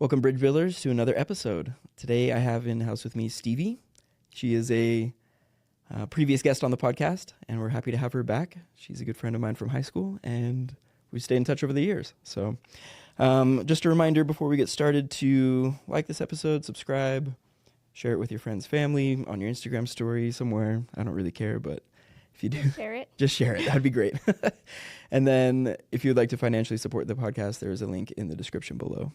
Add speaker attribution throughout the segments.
Speaker 1: Welcome, Bridge Builders, to another episode. Today I have in house with me Stevie. She is a previous guest on the podcast, and we're happy to have her back. She's a good friend of mine from high school, and we've stayed in touch over the years. So just a reminder before we get started to like this episode, subscribe, share it with your friends, family, on your Instagram story somewhere. I don't really care, but if you do,
Speaker 2: share it.
Speaker 1: Just share it. That'd be great. And then if you'd like to financially support the podcast, there is a link in the description below.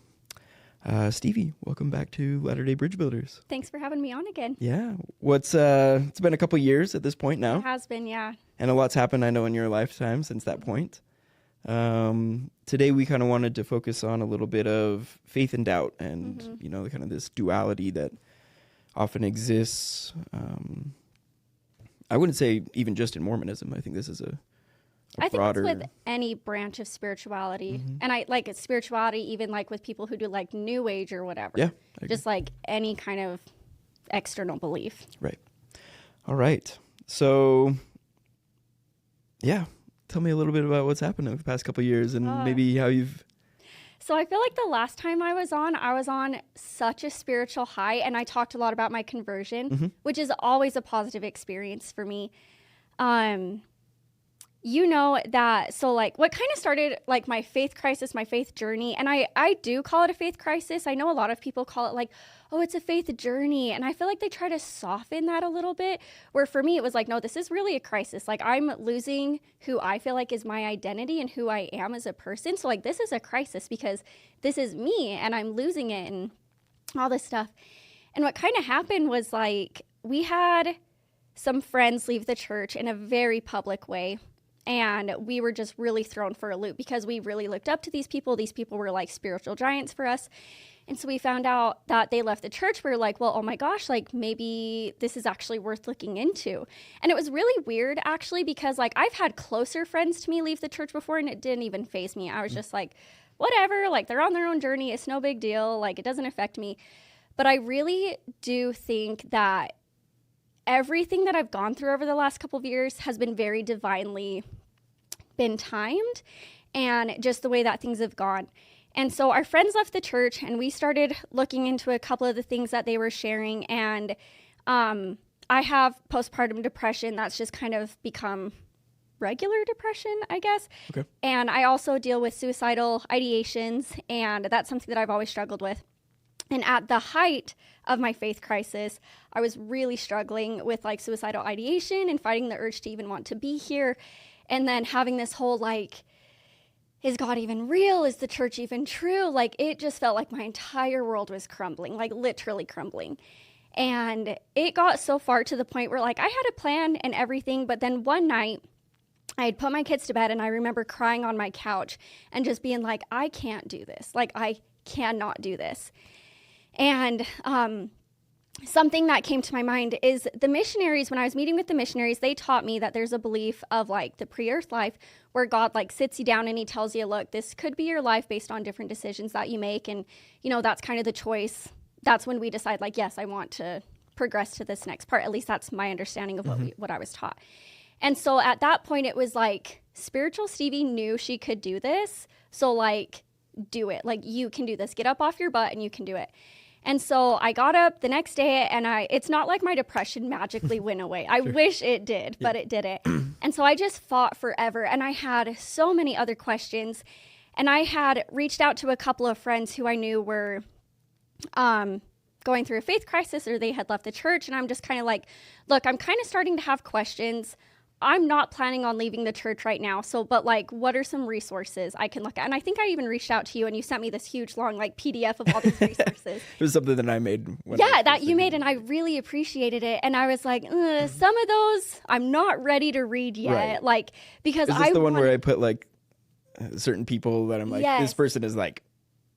Speaker 1: Stevie, welcome back to Latter-day Bridge Builders.
Speaker 2: Thanks for having me on again.
Speaker 1: Yeah. It's been a couple years at this point now.
Speaker 2: It has been, yeah.
Speaker 1: And a lot's happened, I know, in your lifetime since that point. Today we kind of wanted to focus on a little bit of faith and doubt and, you know, kind of this duality that often exists. I wouldn't say even just in Mormonism. I think this is a broader...
Speaker 2: think it's with any branch of spirituality. And I like spirituality even like with people who do like New Age or whatever.
Speaker 1: Yeah.
Speaker 2: Just like any kind of external belief.
Speaker 1: Right. All right. So, yeah. Tell me a little bit about what's happened over the past couple of years and maybe how you've...
Speaker 2: So I feel like the last time I was on such a spiritual high, and I talked a lot about my conversion, which is always a positive experience for me. You know that, so like what kind of started like my faith crisis, my faith journey, and I do call it a faith crisis. I know a lot of people call it like, oh, it's a faith journey. And I feel like they try to soften that a little bit, where for me it was like, no, this is really a crisis. Like I'm losing who I feel like is my identity and who I am as a person. So like this is a crisis because this is me and I'm losing it and all this stuff. And what kind of happened was like we had some friends leave the church in a very public way. And we were just really thrown for a loop because we really looked up to these people. These people were like spiritual giants for us. And so we found out that they left the church. We were like, well, oh my gosh, like maybe this is actually worth looking into. And it was really weird actually because like I've had closer friends to me leave the church before and it didn't even faze me. I was just like, whatever, like they're on their own journey. It's no big deal. Like it doesn't affect me. But I really do think that everything that I've gone through over the last couple of years has been very divinely been timed and just the way that things have gone. And so our friends left the church and we started looking into a couple of the things that they were sharing. And I have postpartum depression. That's just kind of become regular depression, I guess.
Speaker 1: Okay.
Speaker 2: And I also deal with suicidal ideations, and that's something that I've always struggled with. And at the height of my faith crisis, I was really struggling with like suicidal ideation and fighting the urge to even want to be here. And then having this whole like, is God even real? Is the church even true? Like it just felt like my entire world was crumbling, like literally crumbling. And it got so far to the point where like I had a plan and everything, but then one night I had put my kids to bed and I remember crying on my couch and just being like, I can't do this. Like I cannot do this. And something that came to my mind is the missionaries, when I was meeting with the missionaries, they taught me that there's a belief of like the pre-earth life where God like sits you down and he tells you, look, this could be your life based on different decisions that you make. And, you know, that's kind of the choice. That's when we decide like, yes, I want to progress to this next part. At least that's my understanding of what I was taught. And so at that point, it was like spiritual Stevie knew she could do this. So like, do it. Like you can do this. Get up off your butt and you can do it. And so I got up the next day and it's not like my depression magically went away. I wish it did, but it didn't. And so I just fought forever. And I had so many other questions. And I had reached out to a couple of friends who I knew were going through a faith crisis or they had left the church. And I'm just kind of like, look, I'm kind of starting to have questions. I'm not planning on leaving the church right now. So, but like, what are some resources I can look at? And I think I even reached out to you and you sent me this huge long like PDF of all these resources.
Speaker 1: It was something that I made.
Speaker 2: That you made, and I really appreciated it. And I was like, some of those I'm not ready to read yet. Right. Like, because
Speaker 1: is this the one where I put like certain people that I'm like, this person is like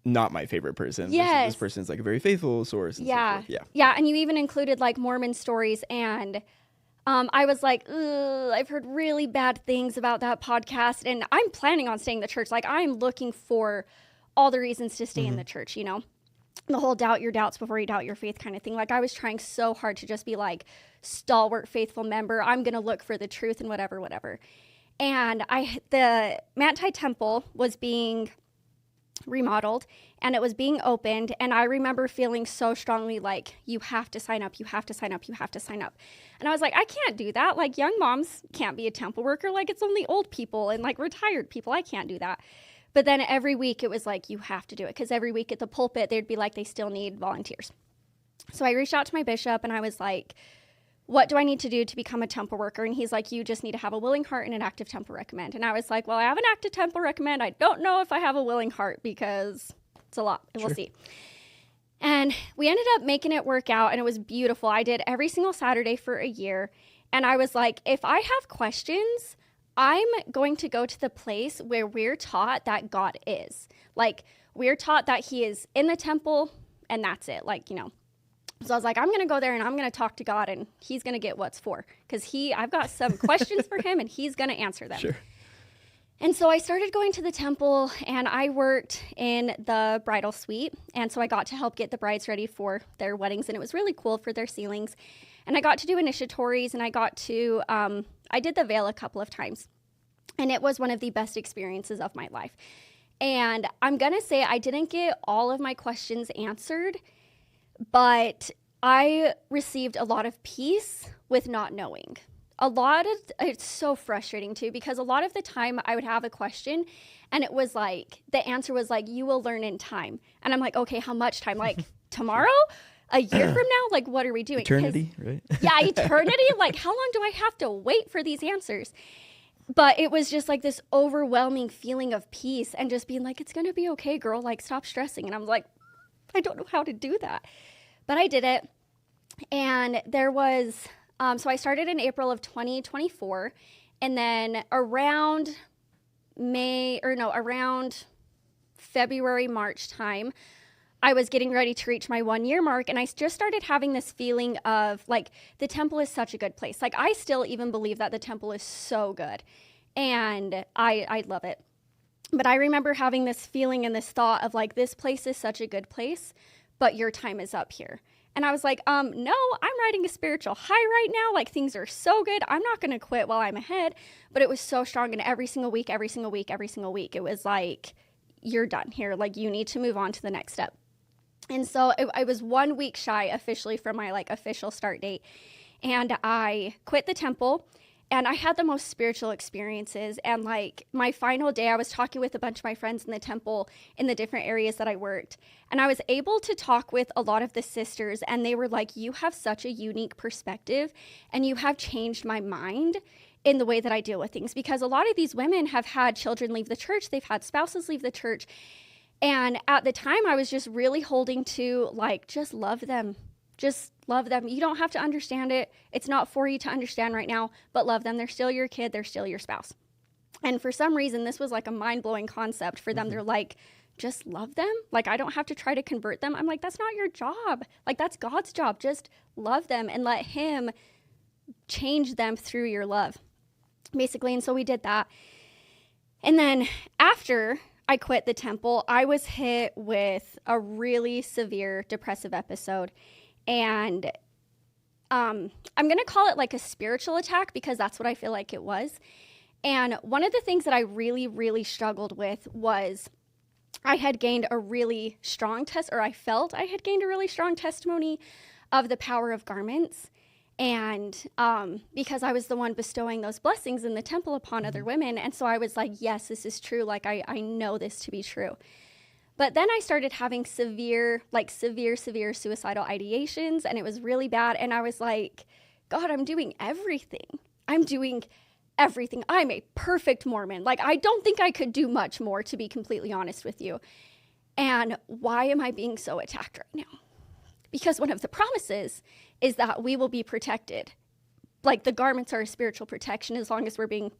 Speaker 1: not my favorite person.
Speaker 2: Yes.
Speaker 1: This person's like a very faithful source. And so forth.
Speaker 2: Yeah. And you even included like Mormon stories and I was like, I've heard really bad things about that podcast, and I'm planning on staying in the church. Like, I'm looking for all the reasons to stay in the church, you know? The whole doubt your doubts before you doubt your faith kind of thing. Like, I was trying so hard to just be like, stalwart, faithful member. I'm going to look for the truth and whatever. And the Manti Temple was being remodeled, and it was being opened. And I remember feeling so strongly like, you have to sign up, you have to sign up, you have to sign up. And I was like, I can't do that. Like, young moms can't be a temple worker. Like, it's only old people and like retired people. I can't do that. But then every week it was like, you have to do it. Because every week at the pulpit, they'd be like, they still need volunteers. So I reached out to my bishop and I was like, what do I need to do to become a temple worker? And he's like, you just need to have a willing heart and an active temple recommend. And I was like, well, I have an active temple recommend. I don't know if I have a willing heart because it's a lot. We'll see. And we ended up making it work out, and it was beautiful. I did every single Saturday for a year. And I was like, if I have questions, I'm going to go to the place where we're taught that God is. Like, we're taught that he is in the temple, and that's it. Like, you know. So I was like, I'm going to go there and I'm going to talk to God, and he's going to get what's for. Because I've got some questions for him, and he's going to answer them.
Speaker 1: Sure.
Speaker 2: And so I started going to the temple, and I worked in the bridal suite. And so I got to help get the brides ready for their weddings, and it was really cool for their sealings. And I got to do initiatories, and I got to, I did the veil a couple of times. And it was one of the best experiences of my life. And I'm going to say I didn't get all of my questions answered, but I received a lot of peace with not knowing. It's so frustrating too, because a lot of the time I would have a question and it was like, the answer was like, you will learn in time. And I'm like, okay, how much time? Like tomorrow? A year from now? Like, what are we doing?
Speaker 1: Eternity, right?
Speaker 2: Yeah, eternity. Like, how long do I have to wait for these answers? But it was just like this overwhelming feeling of peace and just being like, it's going to be okay, girl. Like, stop stressing. And I'm like, I don't know how to do that. But I did it. And there was, so I started in April of 2024. And then around February, March time, I was getting ready to reach my 1 year mark. And I just started having this feeling of like, the temple is such a good place. Like, I still even believe that the temple is so good. And I love it. But I remember having this feeling and this thought of like, this place is such a good place, but your time is up here. And I was like, no, I'm riding a spiritual high right now. Like, things are so good. I'm not going to quit while I'm ahead. But it was so strong. And every single week, it was like, you're done here. Like, you need to move on to the next step. And so I was 1 week shy officially from my like official start date. And I quit the temple. And I had the most spiritual experiences. And like my final day, I was talking with a bunch of my friends in the temple in the different areas that I worked. And I was able to talk with a lot of the sisters. And they were like, you have such a unique perspective. And you have changed my mind in the way that I deal with things. Because a lot of these women have had children leave the church. They've had spouses leave the church. And at the time, I was just really holding to like, just love them. Just love them. You don't have to understand it. It's not for you to understand right now, but love them. They're still your kid. They're still your spouse. And for some reason, this was like a mind-blowing concept for them. They're like, just love them. Like, I don't have to try to convert them. I'm like, that's not your job. Like, that's God's job. Just love them and let him change them through your love, basically. And so we did that. And then after I quit the temple, I was hit with a really severe depressive episode. And I'm going to call it like a spiritual attack because that's what I feel like it was. And one of the things that I really, really struggled with was I had gained a really strong I felt I had gained a really strong testimony of the power of garments. And because I was the one bestowing those blessings in the temple upon other women. And so I was like, yes, this is true. Like, I know this to be true. But then I started having severe suicidal ideations, and it was really bad. And I was like, God, I'm doing everything. I'm a perfect Mormon. Like, I don't think I could do much more, to be completely honest with you. And why am I being so attacked right now? Because one of the promises is that we will be protected. Like, the garments are a spiritual protection as long as we're being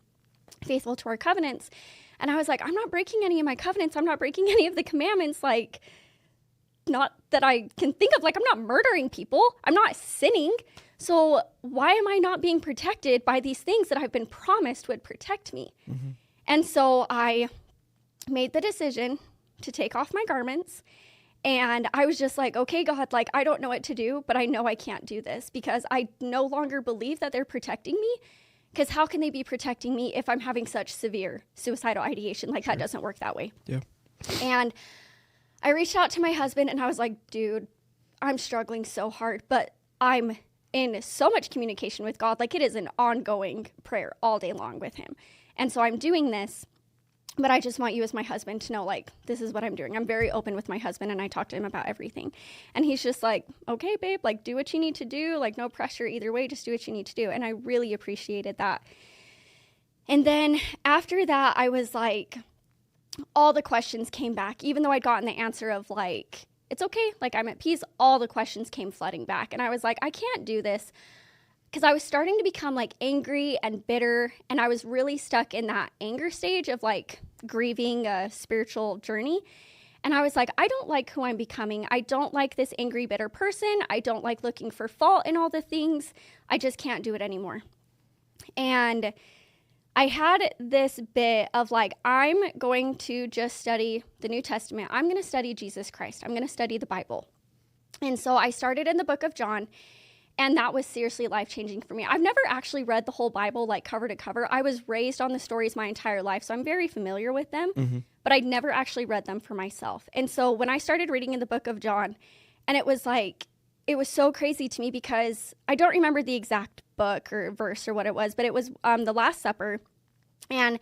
Speaker 2: faithful to our covenants. And I was like, I'm not breaking any of my covenants. I'm not breaking any of the commandments. Like, not that I can think of. Like, I'm not murdering people. I'm not sinning. So why am I not being protected by these things that I've been promised would protect me? Mm-hmm. And so I made the decision to take off my garments. And I was just like, okay, God, like, I don't know what to do, but I know I can't do this because I no longer believe that they're protecting me. Because how can they be protecting me if I'm having such severe suicidal ideation? Like, that doesn't work that way.
Speaker 1: Yeah.
Speaker 2: And I reached out to my husband and I was like, dude, I'm struggling so hard, but I'm in so much communication with God. Like, it is an ongoing prayer all day long with him. And so I'm doing this, but I just want you as my husband to know, like, this is what I'm doing. I'm very open with my husband and I talk to him about everything. And he's just like, okay, babe, like, do what you need to do. Like, no pressure either way, just do what you need to do. And I really appreciated that. And then after that, I was like, all the questions came back, even though I'd gotten the answer of like, it's okay, like, I'm at peace. All the questions came flooding back. And I was like, I can't do this, because I was starting to become like angry and bitter. And I was really stuck in that anger stage of like grieving a spiritual journey. And I was like, I don't like who I'm becoming. I don't like this angry, bitter person. I don't like looking for fault in all the things. I just can't do it anymore. And I had this bit of like, I'm going to just study the New Testament. I'm going to study Jesus Christ. I'm going to study the Bible. And so I started in the book of John, and that was seriously life-changing for me. I've never actually read the whole Bible like cover to cover. I was raised on the stories my entire life, so I'm very familiar with them, but I'd never actually read them for myself. And so when I started reading in the book of John, and it was like, it was so crazy to me because I don't remember the exact book or verse or what it was, but it was the Last Supper. And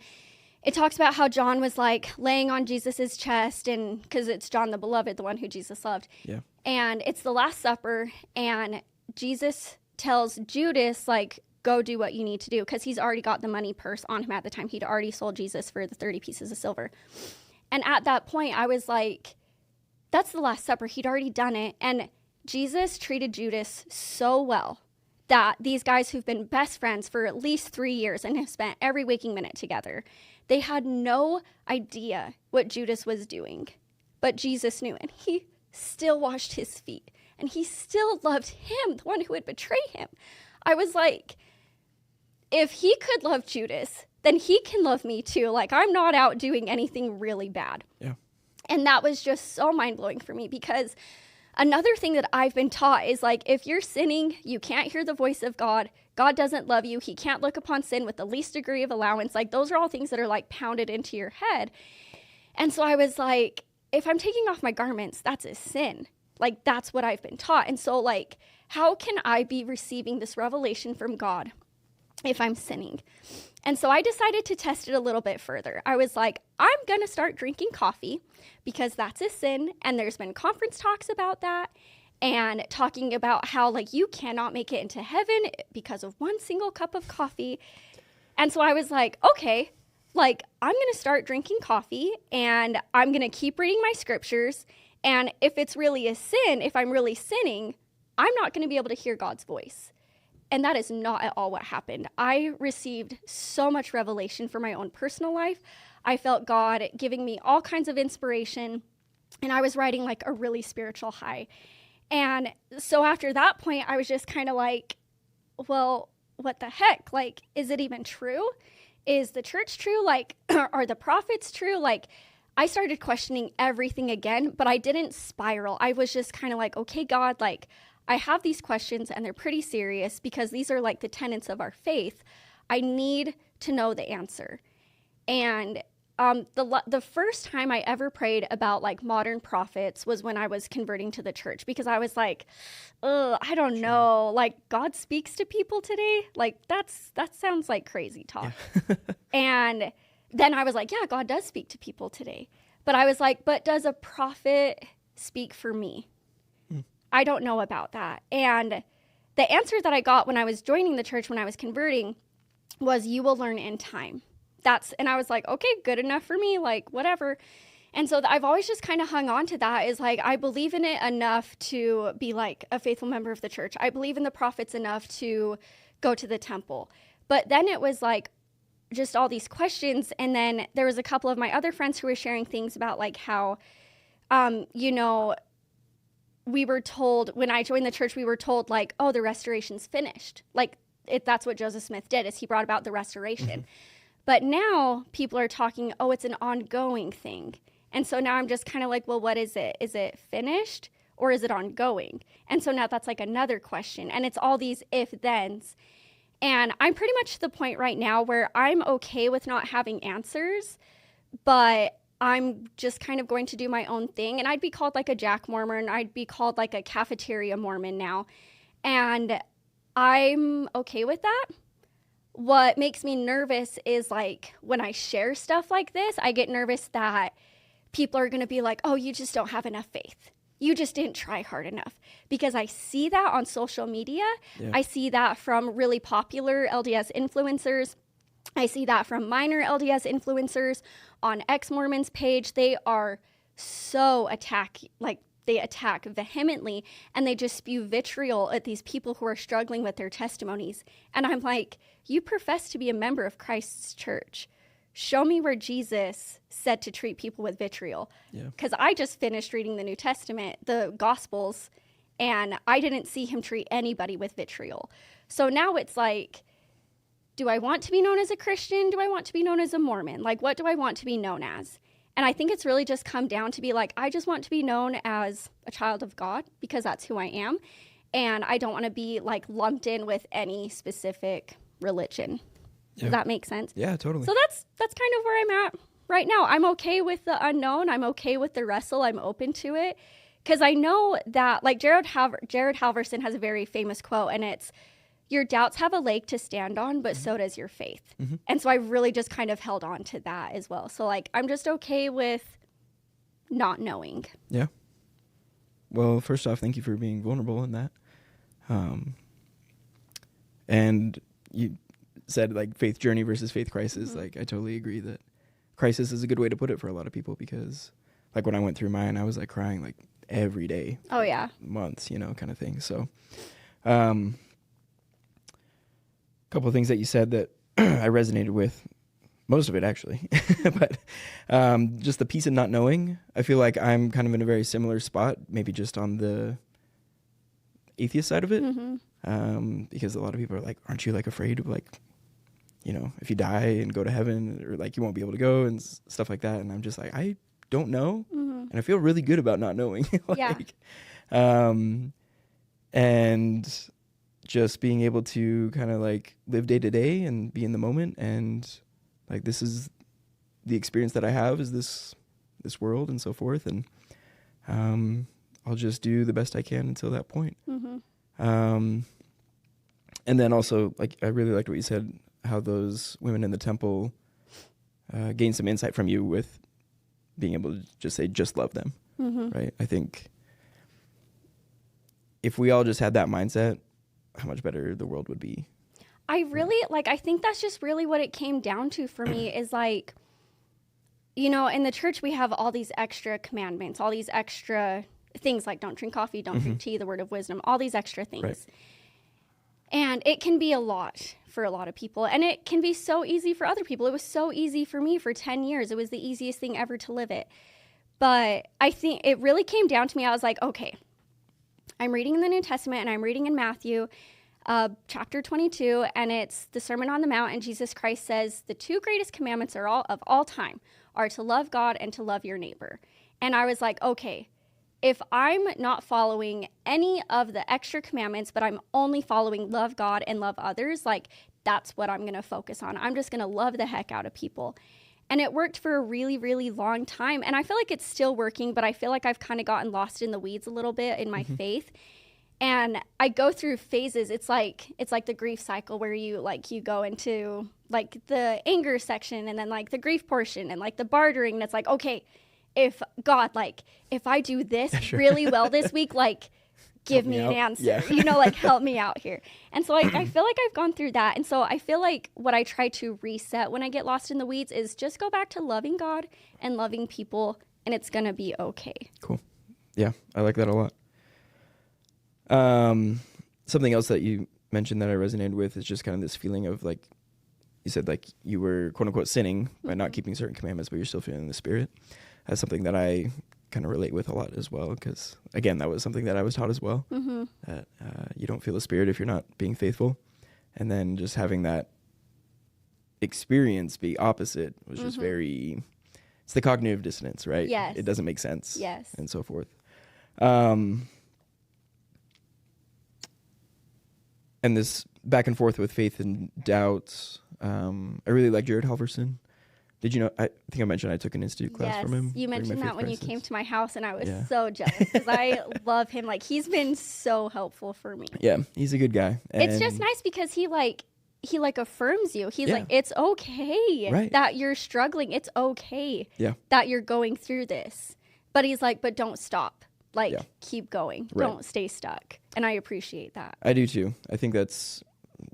Speaker 2: it talks about how John was like laying on Jesus's chest, and because it's John the Beloved, the one who Jesus loved. Yeah. And it's the Last Supper, and Jesus tells Judas, like, go do what you need to do, because he's already got the money purse on him at the time. He'd already sold Jesus for the 30 pieces of silver. And at that point, I was like, that's the Last Supper. He'd already done it. And Jesus treated Judas so well that these guys who've been best friends for at least 3 years and have spent every waking minute together, they had no idea what Judas was doing. But Jesus knew, and he still washed his feet, and he still loved him, the one who would betray him. I was like, if he could love Judas, then he can love me too. Like, I'm not out doing anything really bad. Yeah. And that was just so mind-blowing for me, because another thing that I've been taught is like, if you're sinning, you can't hear the voice of God. God doesn't love you. He can't look upon sin with the least degree of allowance. Like, those are all things that are like pounded into your head. And so I was like, if I'm taking off my garments, that's a sin. Like, that's what I've been taught. And so like, how can I be receiving this revelation from God if I'm sinning? And so I decided to test it a little bit further. I was like, I'm going to start drinking coffee because that's a sin. And there's been conference talks about that, and talking about how like you cannot make it into heaven because of one single cup of coffee. And so I was like, okay, like, I'm going to start drinking coffee, and I'm going to keep reading my scriptures. And if it's really a sin, if I'm really sinning, I'm not going to be able to hear God's voice. And that is not at all what happened. I received so much revelation for my own personal life. I felt God giving me all kinds of inspiration, and I was riding like a really spiritual high. And so after that point, I was just kind of like, well, what the heck? Like, is it even true? Is the church true? Like, are the prophets true? Like, I started questioning everything again, but I didn't spiral. I was just kind of like, okay, God, like, I have these questions, and they're pretty serious because these are like the tenets of our faith. I need to know the answer. And the first time I ever prayed about like modern prophets was when I was converting to the church, because I was like, I don't know, like, God speaks to people today. Like, that sounds like crazy talk. Yeah. And then I was like, yeah, God does speak to people today. But I was like, but does a prophet speak for me? I don't know about that. And the answer that I got when I was joining the church, when I was converting, was, you will learn in time. And I was like, okay, good enough for me, like, whatever. And so I've always just kind of hung on to that, is like, I believe in it enough to be like a faithful member of the church. I believe in the prophets enough to go to the temple. But then it was like just all these questions. And then there was a couple of my other friends who were sharing things about like how, we were told, when I joined the church, we were told like, oh, the restoration's finished. Like, that's what Joseph Smith did, is he brought about the restoration. Mm-hmm. But now people are talking, oh, it's an ongoing thing. And so now I'm just kind of like, well, what is it? Is it finished or is it ongoing? And so now that's like another question. And it's all these if-thens. And I'm pretty much to the point right now where I'm okay with not having answers, but I'm just kind of going to do my own thing. And I'd be called like a Jack Mormon. I'd be called like a cafeteria Mormon now. And I'm okay with that. What makes me nervous is like when I share stuff like this, I get nervous that people are going to be like, oh, you just don't have enough faith. You just didn't try hard enough. Because I see that on social media.
Speaker 1: Yeah.
Speaker 2: I see that from really popular LDS influencers. I see that from minor LDS influencers on Ex-Mormon's page. They are so they attack vehemently, and they just spew vitriol at these people who are struggling with their testimonies. And I'm like, you profess to be a member of Christ's church. Show me where Jesus said to treat people with vitriol. Because I just finished reading the New Testament, the Gospels, and I didn't see him treat anybody with vitriol. So now it's like, do I want to be known as a Christian? Do I want to be known as a Mormon? Like, what do I want to be known as? And I think it's really just come down to be like, I just want to be known as a child of God because that's who I am. And I don't want to be like lumped in with any specific religion.
Speaker 1: Yeah.
Speaker 2: Does that make sense?
Speaker 1: Yeah, totally.
Speaker 2: So that's kind of where I'm at right now. I'm okay with the unknown. I'm okay with the wrestle. I'm open to it. Because I know that, like, Jared Halverson has a very famous quote, and it's, your doubts have a leg to stand on, but so does your faith. Mm-hmm. And so I really just kind of held on to that as well. So, like, I'm just okay with not knowing.
Speaker 1: Yeah. Well, first off, thank you for being vulnerable in that. And you said, like, faith journey versus faith crisis. Mm-hmm. Like, I totally agree that crisis is a good way to put it for a lot of people because, like, when I went through mine, I was, like, crying, like, every day.
Speaker 2: Oh, yeah.
Speaker 1: Months, kind of thing. So, couple of things that you said that I resonated with, most of it actually, but just the peace of not knowing. I feel like I'm kind of in a very similar spot, maybe just on the atheist side of it, because a lot of people are like, aren't you like afraid of like, if you die and go to heaven or like you won't be able to go and stuff like that. And I'm just like, I don't know. And I feel really good about not knowing. And just being able to kind of like live day to day and be in the moment. And like, this is the experience that I have is this world and so forth. And I'll just do the best I can until that point. And then also, like, I really liked what you said, how those women in the temple gained some insight from you with being able to just say, just love them. Right. I think if we all just had that mindset, how much better the world would be. I think that's just really what it came down to for me is like, in the church, we have all these extra commandments, all these extra things like don't drink coffee, don't drink tea, the word of wisdom, all these extra things. Right. And it can be a lot for a lot of people. And it can be so easy for other people. It was so easy for me for 10 years. It was the easiest thing ever to live it. But I think it really came down to me. I was like, okay, I'm reading in the New Testament and I'm reading in Matthew chapter 22, and it's the Sermon on the Mount, and Jesus Christ says the two greatest commandments of all time are to love God and to love your neighbor. And I was like, okay, if I'm not following any of the extra commandments, but I'm only following love God and love others, like that's what I'm going to focus on. I'm just going to love the heck out of people. And it worked for a really, really long time. And I feel like it's still working, but I feel like I've kind of gotten lost in the weeds a little bit in my faith. And I go through phases. It's like the grief cycle where you go into like the anger section and then like the grief portion and like the bartering. And it's like, okay, if I do this really well this week, like give me an answer, like help me out here. And so I feel like I've gone through that. And so I feel like what I try to reset when I get lost in the weeds is just go back to loving God and loving people, and it's going to be okay. Cool. Yeah, I like that a lot. Something else that you mentioned that I resonated with is just kind of this feeling of like, you said like you were quote unquote sinning by not keeping certain commandments, but you're still feeling the Spirit. That's something that I kind of relate with a lot as well, because again, that was something that I was taught as well, that you don't feel the Spirit if you're not being faithful. And then just having that experience be opposite was just very, it's the cognitive dissonance, right? Yes. It doesn't make sense. Yes. And so forth. And this back and forth with faith and doubts. I really like Jared Halverson. Did you know? I think I mentioned I took an institute class from him.
Speaker 2: Yes, you
Speaker 1: during my
Speaker 2: mentioned that
Speaker 1: faith
Speaker 2: when
Speaker 1: crisis.
Speaker 2: you came to my house, and I was
Speaker 1: Yeah.
Speaker 2: so jealous because I love him. Like, he's been so helpful for me.
Speaker 1: Yeah, he's a good guy.
Speaker 2: It's just
Speaker 1: And
Speaker 2: nice because he affirms you. He's
Speaker 1: Yeah.
Speaker 2: like, it's okay
Speaker 1: Right.
Speaker 2: that you're struggling. It's okay
Speaker 1: Yeah.
Speaker 2: that you're going through this. But he's like, but don't stop. Like,
Speaker 1: Yeah.
Speaker 2: keep going.
Speaker 1: Right.
Speaker 2: Don't stay stuck. And I appreciate that.
Speaker 1: I do too. I think that's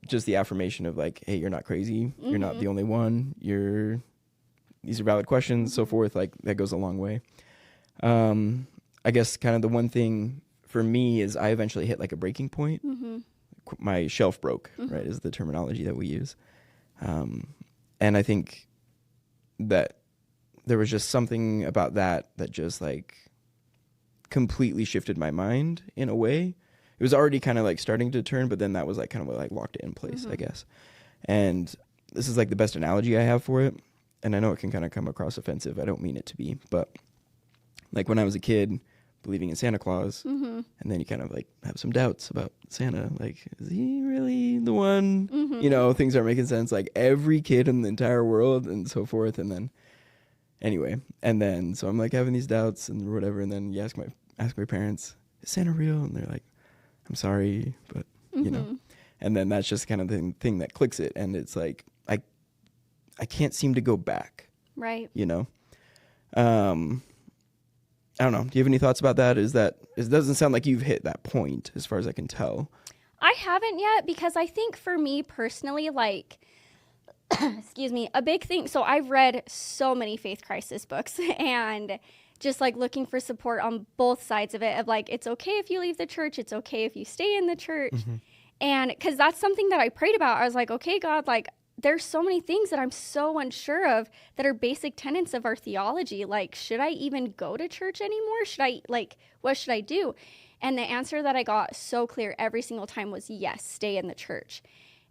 Speaker 1: just the affirmation of like, hey, you're not crazy. You're not the only one. These are valid questions, so forth. Like, that goes a long way. I guess kind of the one thing for me is I eventually hit like a breaking point. My shelf broke, right, is the terminology that we use. And I think that there was just something about that just like completely shifted my mind in a way. It was already kind of like starting to turn, but then that was like kind of what like locked it in place, I guess. And this is like the best analogy I have for it. And I know it can kind of come across offensive. I don't mean it to be, but like when I was a kid believing in Santa Claus, and then you kind of like have some doubts about Santa. Like, is he really the one? You know, things aren't making sense. Like every kid in the entire world and so forth. And then anyway, and then so I'm like having these doubts and whatever. And then you ask my parents, is Santa real? And they're like, I'm sorry, but you know. And then that's just kind of the thing that clicks it. And it's like, I can't seem to go back.
Speaker 2: Right.
Speaker 1: You know? I don't know. Do you have any thoughts about that? It doesn't sound like you've hit that point as far as I can tell.
Speaker 2: I haven't yet because I think for me personally, like, excuse me, a big thing. So I've read so many faith crisis books and just like looking for support on both sides of it of like, it's okay if you leave the church. It's okay if you stay in the church. And because that's something that I prayed about. I was like, okay, God, like, there's so many things that I'm so unsure of that are basic tenets of our theology. Like, should I even go to church anymore? What should I do? And the answer that I got so clear every single time was yes, stay in the church.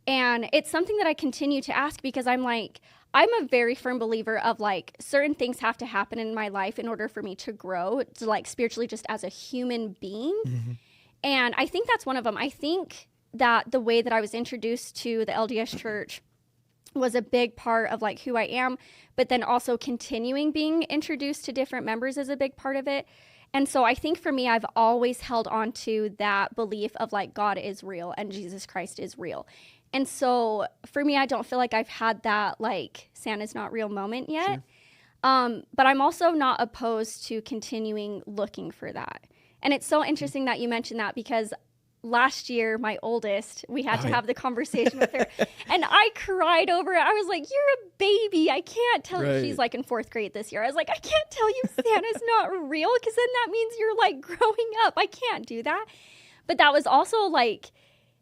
Speaker 2: And it's something that I continue to ask because I'm a very firm believer of like certain things have to happen in my life in order for me to grow, to like spiritually just as a human being. And I think that's one of them. I think that the way that I was introduced to the LDS church was a big part of like who I am, but then also continuing being introduced to different members is a big part of it. And so I think for me, I've always held on to that belief of like God is real and Jesus Christ is real. And so for me, I don't feel like I've had that like Santa's not real moment yet. Sure. But I'm also not opposed to continuing looking for that. And it's so interesting that you mentioned that because last year, my oldest, we had to have the conversation with her. And I cried over it. I was like, you're a baby. I can't tell you. She's like in 4th grade this year. I was like, I can't tell you Santa's not real because then that means you're like growing up. I can't do that. But that was also like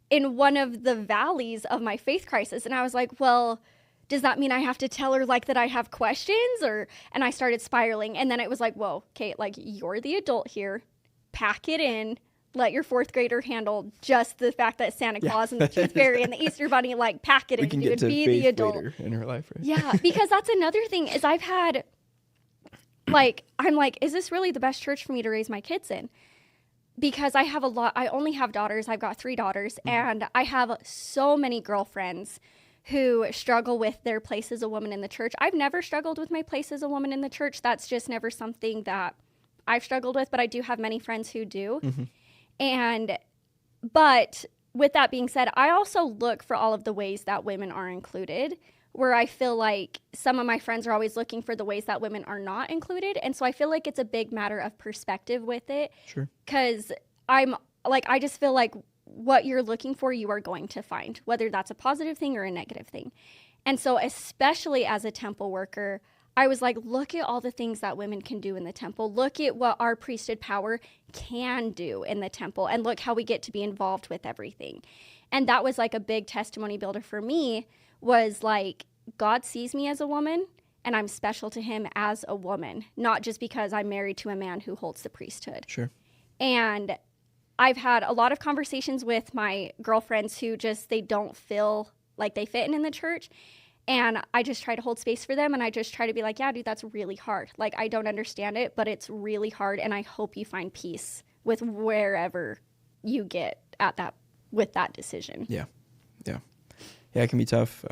Speaker 2: in one of the valleys of my faith crisis. And I was like, well, does that mean I have to tell her like that I have questions? And I started spiraling. And then it was like, whoa, Kate, like you're the adult here. Pack it in. Let your 4th grader handle just the fact that Santa Claus and the Tooth Fairy and the Easter Bunny, like pack it in.
Speaker 1: You
Speaker 2: would be the adult
Speaker 1: later in her life, right?
Speaker 2: Yeah, because that's another thing is I've had, like, I'm like, is this really the best church for me to raise my kids in? Because I only have daughters. I've got 3 daughters, and I have so many girlfriends who struggle with their place as a woman in the church. I've never struggled with my place as a woman in the church. That's just never something that I've struggled with, but I do have many friends who do. But with that being said, I also look for all of the ways that women are included, where I feel like some of my friends are always looking for the ways that women are not included. And so I feel like it's a big matter of perspective with it.
Speaker 1: Sure.
Speaker 2: Because I just feel like what you're looking for, you are going to find, whether that's a positive thing or a negative thing. And so especially as a temple worker, I was like, look at all the things that women can do in the temple. Look at what our priesthood power can do in the temple. And look how we get to be involved with everything. And that was like a big testimony builder for me, was like, God sees me as a woman and I'm special to him as a woman, not just because I'm married to a man who holds the priesthood.
Speaker 1: Sure.
Speaker 2: And I've had a lot of conversations with my girlfriends who they don't feel like they fit in the church. And I just try to hold space for them. And I just try to be like, yeah, dude, that's really hard. Like, I don't understand it, but it's really hard. And I hope you find peace with wherever you get at that, with that decision.
Speaker 1: Yeah. Yeah. Yeah, it can be tough.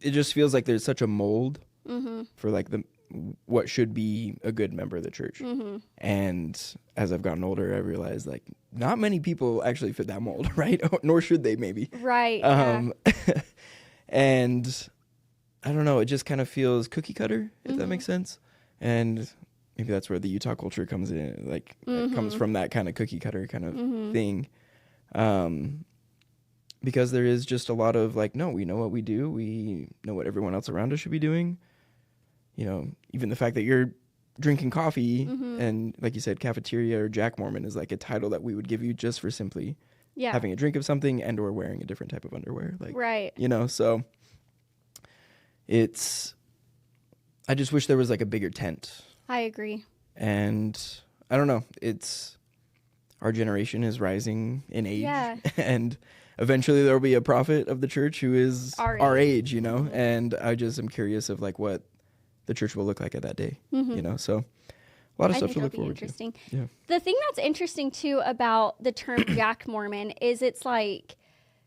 Speaker 1: it just feels like there's such a mold
Speaker 2: Mm-hmm.
Speaker 1: for like what should be a good member of the church.
Speaker 2: Mm-hmm.
Speaker 1: And as I've gotten older, I realized like not many people actually fit that mold, right? Nor should they, maybe.
Speaker 2: Right.
Speaker 1: And I don't know, it just kind of feels cookie cutter, if that makes sense. And maybe that's where the Utah culture comes in, like it comes from that kind of cookie cutter kind of thing. Because there is just a lot of like, no, we know what we do. We know what everyone else around us should be doing. You know, even the fact that you're drinking coffee and like you said, cafeteria or Jack Mormon is like a title that we would give you just for simply having a drink of something and or wearing a different type of underwear. Like,
Speaker 2: right.
Speaker 1: You know, so I just wish there was like a bigger tent.
Speaker 2: I agree.
Speaker 1: And I don't know, our generation is rising in age and eventually there'll be a prophet of the church who is our age, you know, and I just am curious of like what the church will look like at that day, you know, so a lot of stuff to look forward to. Yeah.
Speaker 2: The thing that's interesting too about the term Jack Mormon is it's like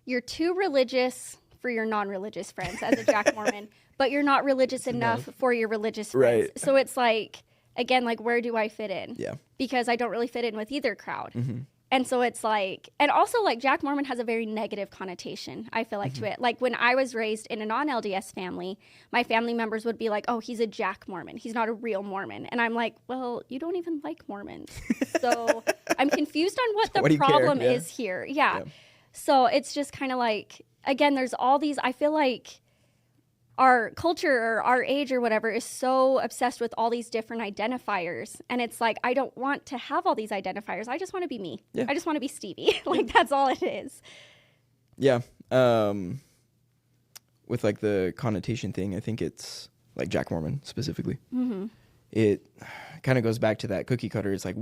Speaker 2: you're too religious for your non-religious friends as a Jack Mormon, but you're not religious enough for your religious friends.
Speaker 1: Right.
Speaker 2: So it's like, again, like where do I fit in?
Speaker 1: Yeah.
Speaker 2: Because I don't really fit in with either crowd. And so it's like, and also like Jack Mormon has a very negative connotation, I feel like, to it. Like when I was raised in a non-LDS family, my family members would be like, oh, he's a Jack Mormon. He's not a real Mormon. And I'm like, well, you don't even like Mormons. So I'm confused on what the problem is here. Yeah. So it's just kind of like, again, there's all these, I feel like our culture or our age or whatever is so obsessed with all these different identifiers. And it's like, I don't want to have all these identifiers. I just want to be me. Yeah. I just want to be Stevie. Like, that's all it is.
Speaker 1: Yeah. With like the connotation thing, I think it's like Jack Mormon specifically. It kind of goes back to that cookie cutter. It's like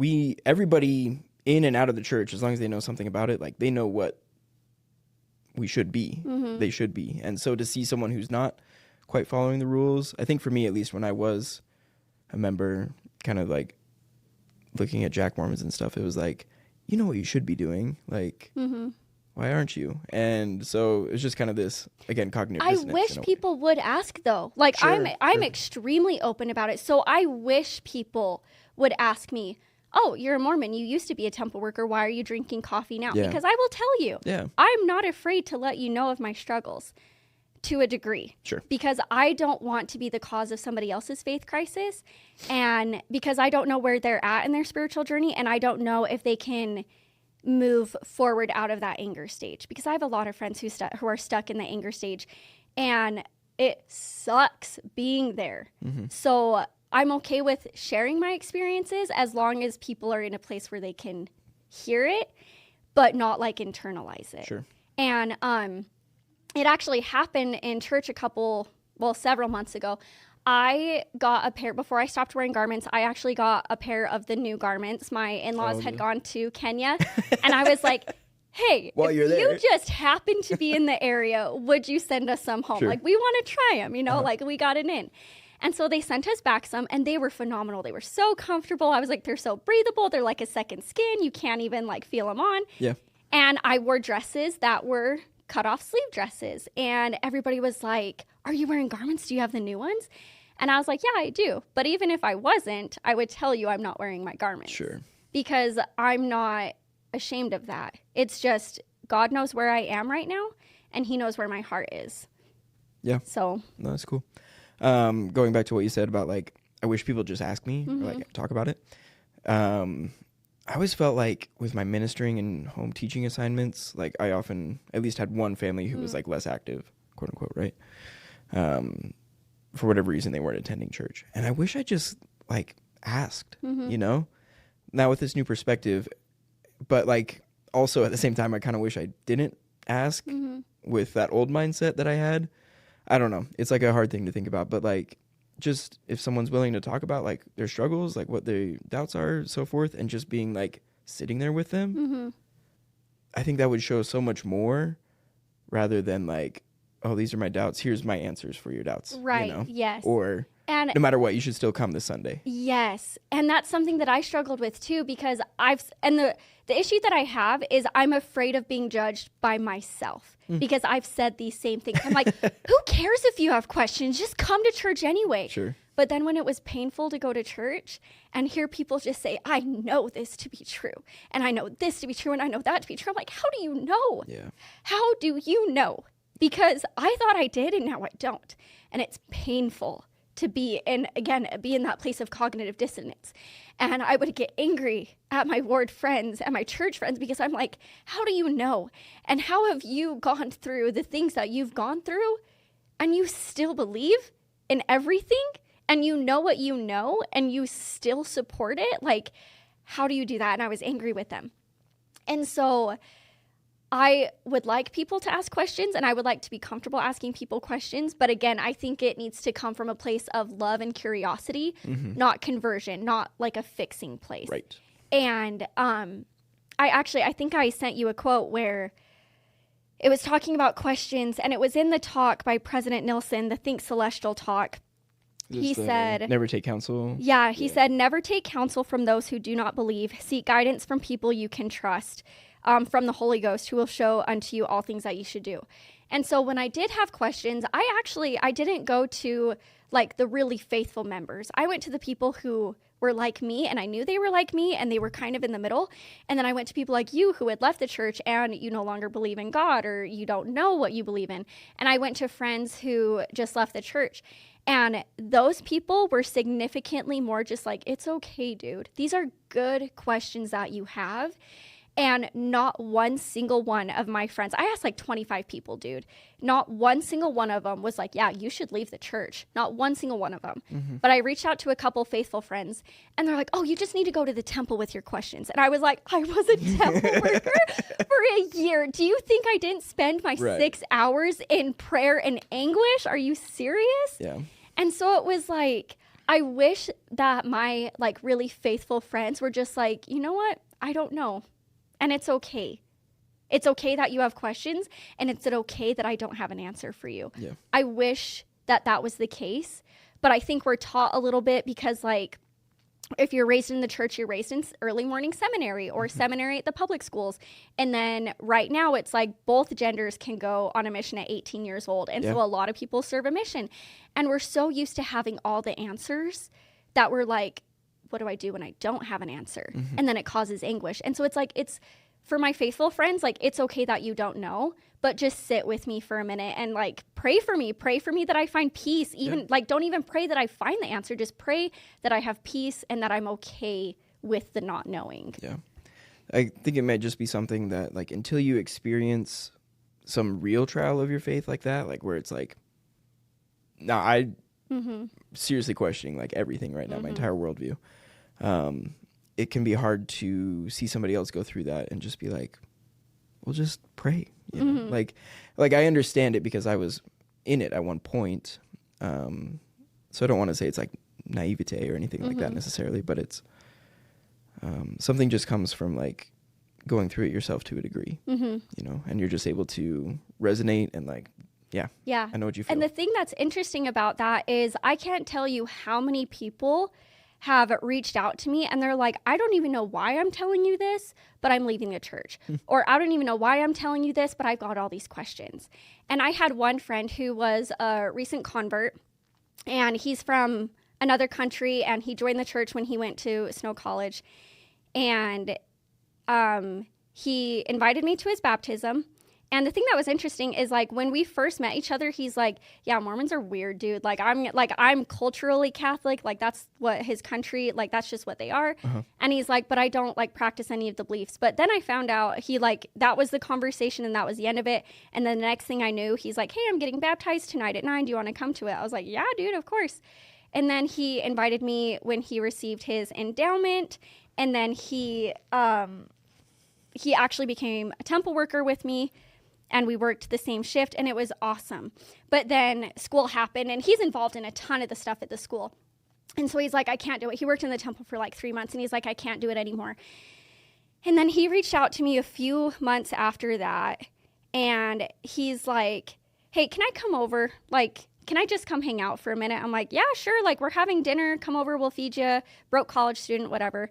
Speaker 1: everybody in and out of the church, as long as they know something about it, like they know what we should be. They should be. And so to see someone who's not quite following the rules, I think for me, at least when I was a member, kind of like looking at Jack Mormons and stuff, it was like, you know what you should be doing. Like, why aren't you? And so it's just kind of this, again, cognitive dissonance.
Speaker 2: I wish people would ask though. Like I'm extremely open about it. So I wish people would ask me, oh, you're a Mormon. You used to be a temple worker. Why are you drinking coffee now? Because I will tell you, I'm not afraid to let you know of my struggles to a degree.
Speaker 1: Sure.
Speaker 2: Because I don't want to be the cause of somebody else's faith crisis. And because I don't know where they're at in their spiritual journey. And I don't know if they can move forward out of that anger stage. Because I have a lot of friends who are stuck in the anger stage. And it sucks being there. So I'm okay with sharing my experiences as long as people are in a place where they can hear it, but not like internalize it.
Speaker 1: Sure.
Speaker 2: And it actually happened in church several months ago. I got a pair, before I stopped wearing garments, I actually got a pair of the new garments. My in-laws had gone to Kenya, and I was like, hey, if you just happen to be in the area, would you send us some home? Sure. Like, we want to try them, you know, like we got it in. And so they sent us back some, and they were phenomenal. They were so comfortable. I was like, they're so breathable. They're like a second skin. You can't even like feel them on.
Speaker 1: Yeah.
Speaker 2: And I wore dresses that were cut off sleeve dresses. And everybody was like, are you wearing garments? Do you have the new ones? And I was like, yeah, I do. But even if I wasn't, I would tell you I'm not wearing my garments.
Speaker 1: Sure.
Speaker 2: Because I'm not ashamed of that. It's just God knows where I am right now, and he knows where my heart is.
Speaker 1: Yeah.
Speaker 2: So.
Speaker 1: No, that's cool. Going back to what you said about like, I wish people just ask me or like talk about it. I always felt like with my ministering and home teaching assignments, like I often at least had one family who was like less active, quote unquote, right? For whatever reason, they weren't attending church. And I wish I just like asked, you know, now with this new perspective, but like also at the same time, I kind of wish I didn't ask with that old mindset that I had. I don't know. It's like a hard thing to think about, but like just if someone's willing to talk about like their struggles, like what their doubts are, so forth, and just being like sitting there with them, I think that would show so much more rather than like, oh, these are my doubts. Here's my answers for your doubts.
Speaker 2: Right.
Speaker 1: You know?
Speaker 2: Yes.
Speaker 1: Or
Speaker 2: And
Speaker 1: no matter what, you should still come this Sunday.
Speaker 2: yes. And that's something that I struggled with too, because the issue that I have is I'm afraid of being judged by myself because I've said these same things. I'm like, who cares if you have questions? Just come to church anyway.
Speaker 1: Sure.
Speaker 2: But then when it was painful to go to church and hear people just say, I know this to be true, and I know this to be true, and I know that to be true, I'm like, how do you know?
Speaker 1: Yeah.
Speaker 2: How do you know? Because I thought I did, and now I don't. And it's painful to be in that place of cognitive dissonance. And I would get angry at my ward friends and my church friends because I'm like, how do you know? And how have you gone through the things that you've gone through and you still believe in everything and you know what you know and you still support it? Like, how do you do that? And I was angry with them. And so I would like people to ask questions, and I would like to be comfortable asking people questions. But again, I think it needs to come from a place of love and curiosity, not conversion, not like a fixing place.
Speaker 1: Right.
Speaker 2: And I think I sent you a quote where it was talking about questions, and it was in the talk by President Nilsson, the Think Celestial talk. He said,
Speaker 1: never take counsel.
Speaker 2: Yeah, he said, never take counsel from those who do not believe. Seek guidance from people you can trust. From the Holy Ghost, who will show unto you all things that you should do. And so when I did have questions, I didn't go to like the really faithful members. I went to the people who were like me, and I knew they were like me, and they were kind of in the middle. And then I went to people like you who had left the church and you no longer believe in God, or you don't know what you believe in. And I went to friends who just left the church. And those people were significantly more just like, it's okay, dude. These are good questions that you have. And not one single one of my friends, I asked like 25 people, dude. Not one single one of them was like, yeah, you should leave the church. Not one single one of them. But I reached out to a couple faithful friends, and they're like, oh, you just need to go to the temple with your questions. And I was like, I was a temple worker for a year. Do you think I didn't spend my 6 hours in prayer and anguish? Are you serious?
Speaker 1: Yeah.
Speaker 2: And so it was like, I wish that my like really faithful friends were just like, you know what? I don't know. And it's okay. It's okay that you have questions, and it's okay that I don't have an answer for you.
Speaker 1: Yeah.
Speaker 2: I wish that that was the case, but I think we're taught a little bit because, like, if you're raised in the church, you're raised in early morning seminary or seminary at the public schools. And then right now it's like both genders can go on a mission at 18 years old. And so a lot of people serve a mission. And we're so used to having all the answers that we're like, what do I do when I don't have an answer? And then it causes anguish. And so it's like, it's for my faithful friends, like, it's okay that you don't know, but just sit with me for a minute and like pray for me that I find peace. Even like, don't even pray that I find the answer. Just pray that I have peace and that I'm okay with the not knowing.
Speaker 1: Yeah. I think it might just be something that like, until you experience some real trial of your faith like that, like where it's like, seriously questioning like everything right now, my entire worldview. It can be hard to see somebody else go through that and just be like, well, just pray. You know? Like I understand it because I was in it at one point. So I don't want to say it's like naivete or anything like that necessarily, but it's something just comes from like going through it yourself to a degree, you know, and you're just able to resonate and like, yeah, I know what you feel.
Speaker 2: And the thing that's interesting about that is I can't tell you how many people have reached out to me and they're like, I don't even know why I'm telling you this, but I'm leaving the church. Or I don't even know why I'm telling you this, but I've got all these questions. And I had one friend who was a recent convert, and he's from another country, and he joined the church when he went to Snow College. And he invited me to his baptism. And the thing that was interesting is like when we first met each other, he's like, yeah, Mormons are weird, dude. I'm culturally Catholic. Like that's what his country, like that's just what they are. And he's like, but I don't like practice any of the beliefs. But then I found out that was the conversation and that was the end of it. And then the next thing I knew, he's like, hey, I'm getting baptized tonight at 9. Do you want to come to it? I was like, yeah, dude, of course. And then he invited me when he received his endowment. And then he actually became a temple worker with me. And we worked the same shift, and it was awesome. But then school happened, and he's involved in a ton of the stuff at the school. And so he's like, I can't do it. He worked in the temple for like 3 months, and he's like, I can't do it anymore. And then he reached out to me a few months after that, and he's like, hey, can I come over? Like, can I just come hang out for a minute? I'm like, yeah, sure. Like, we're having dinner. Come over. We'll feed you. Broke college student, whatever.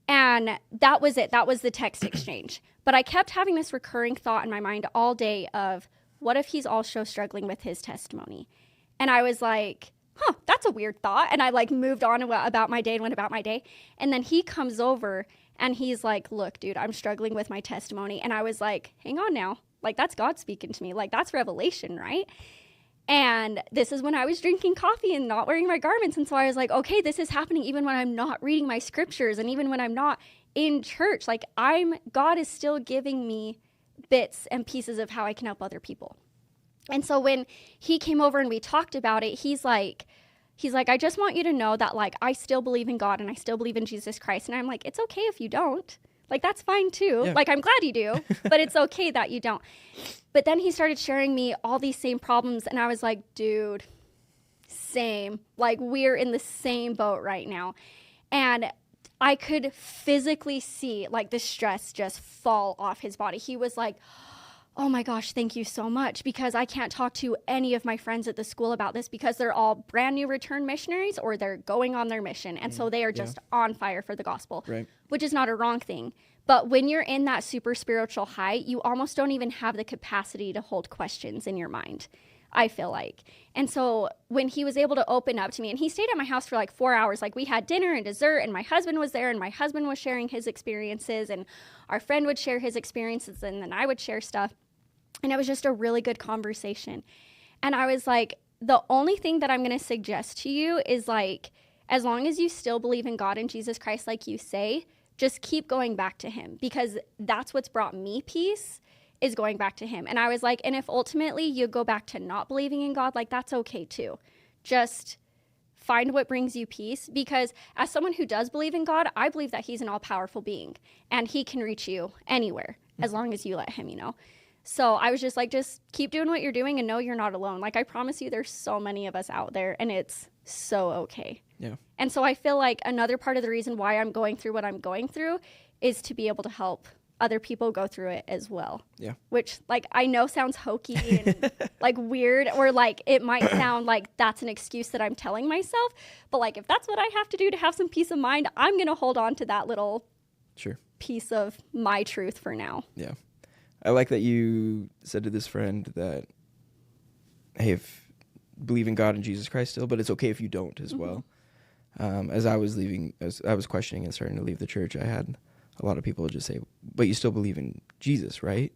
Speaker 2: And that was it. That was the text exchange. But I kept having this recurring thought in my mind all day of, what if he's also struggling with his testimony? And I was like, that's a weird thought. And I like moved on about my day and went about my day. And then he comes over and he's like, look, dude, I'm struggling with my testimony. And I was like, hang on now. Like, that's God speaking to me. Like, that's revelation, right? And this is when I was drinking coffee and not wearing my garments. And so I was like, okay, this is happening even when I'm not reading my scriptures and even when I'm not in church. Like, God is still giving me bits and pieces of how I can help other people. And so when he came over and we talked about it, he's like, I just want you to know that, like, I still believe in God and I still believe in Jesus Christ. And I'm like, it's okay if you don't. Like, that's fine too. Yeah. Like, I'm glad you do, but it's okay that you don't. But then he started sharing me all these same problems. And I was like, dude, same. Like, we're in the same boat right now. And I could physically see, like, the stress just fall off his body. He was like, oh my gosh, thank you so much, because I can't talk to any of my friends at the school about this because they're all brand new return missionaries or they're going on their mission. And so they are just on fire for the gospel, right, which is not a wrong thing. But when you're in that super spiritual high, you almost don't even have the capacity to hold questions in your mind, I feel like. And so when he was able to open up to me, and he stayed at my house for like 4 hours, like we had dinner and dessert, and my husband was there, and my husband was sharing his experiences, and our friend would share his experiences, and then I would share stuff. And it was just a really good conversation. And I was like, the only thing that I'm going to suggest to you is, like, as long as you still believe in God and Jesus Christ, like you say, just keep going back to him, because that's what's brought me peace, is going back to him. And I was like, and if ultimately you go back to not believing in God, like, that's okay too. Just find what brings you peace, because as someone who does believe in God, I believe that he's an all-powerful being and he can reach you anywhere as long as you let him, you know. So I was just like, just keep doing what you're doing and know you're not alone. Like, I promise you, there's so many of us out there, and it's so okay. Yeah. And so I feel like another part of the reason why I'm going through what I'm going through is to be able to help other people go through it as well. Yeah. Which, like, I know sounds hokey and like weird, or like it might sound like that's an excuse that I'm telling myself. But like, if that's what I have to do to have some peace of mind, I'm going to hold on to that little piece of my truth for now. Yeah.
Speaker 1: I like that you said to this friend that, hey, believe in God and Jesus Christ still, but it's okay if you don't as well. As I was questioning and starting to leave the church, I had a lot of people just say, but you still believe in Jesus, right?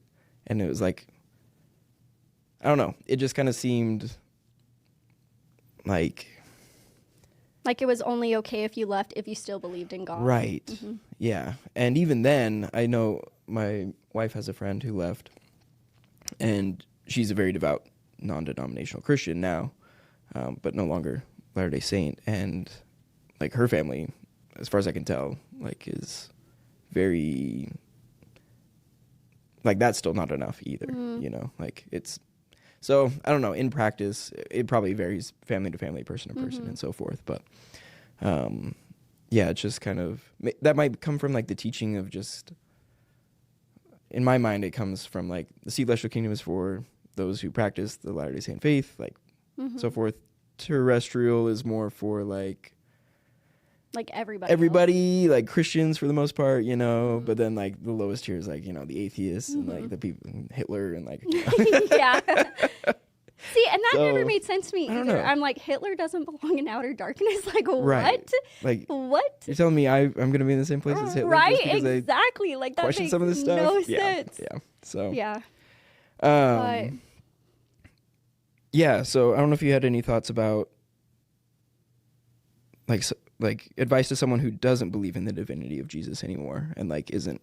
Speaker 1: And it was like, I don't know. It just kind of seemed like
Speaker 2: it was only okay if you left if you still believed in God.
Speaker 1: Right. Mm-hmm. Yeah. And even then, I know my wife has a friend who left, and she's a very devout, non-denominational Christian now, but no longer Latter-day Saint. And like, her family, as far as I can tell, like, is very, like, that's still not enough either, you know, like, it's, so I don't know, in practice, it probably varies family to family, person to person, and so forth. But yeah, it's just kind of, that might come from like the teaching of just, in my mind, it comes from like the celestial kingdom is for those who practice the Latter-day Saint faith, like so forth. Terrestrial is more for like everybody, like Christians for the most part, you know. But then like the lowest tier is like, you know, the atheists and like the people, Hitler and like
Speaker 2: yeah. See, and that never made sense to me either. I'm like, Hitler doesn't belong in outer darkness. Like,
Speaker 1: right.
Speaker 2: What?
Speaker 1: Like,
Speaker 2: what?
Speaker 1: You're telling me I'm going to be in the same place as Hitler?
Speaker 2: Right, exactly. Like, that
Speaker 1: question
Speaker 2: makes
Speaker 1: some of this stuff?
Speaker 2: No sense.
Speaker 1: Yeah. So.
Speaker 2: Yeah.
Speaker 1: Yeah. So I don't know if you had any thoughts about like advice to someone who doesn't believe in the divinity of Jesus anymore and like isn't